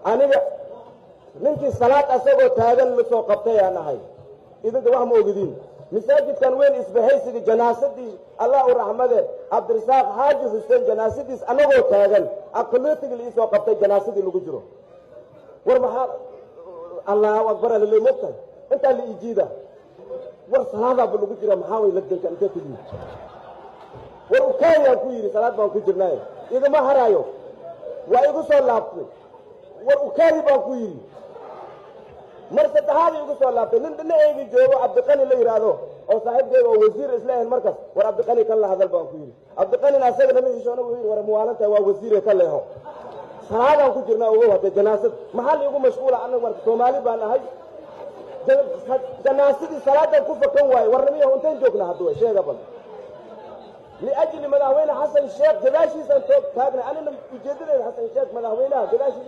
aniga ninkii salaad asagoo taagan la soo qabtay aan ahay idinka wax ma ogidin masaajidkan weyn isbahaysiga janaasadii allah u raxmade cabdirasaaq xaaji xuseen janaasadiis anagoo taagan aqlootiga la soo qabtay janaasadii lagu jiro war maxaa allahu akbar la moogtay inta la ijiida war salaada buu lagu jira maxaa way lagdanka inta ku yimid war u kaayaan ku yiri salaad baan ku jirnaa idima harayo waa igu soo laabtay war u kaay baan ku yiri mar saddexaad igu soo laabtay nin dhinaceega joogo cabdiqani la yiraahdo oo saaxiibkeega oo wasiir islaahin markaas war cabdiqani kan la hadal baan ku yiri cabdiqani asagana ma heshoona uu yiri war muwaalanta waa wasiir ka leeho salaadaan ku jirnaa ugu wada janaasad maxaa igu mashquula anagu marka Soomaali baan ahay janaasadii salaadan ku fakan waay warnamiyo intaan joogna hadda sheega bal لأجل مداوين حسن الشيخ جلاشي سنتوب تاجنا أنا ujeedadayda حسن الشيخ madaxweynaha جلاشي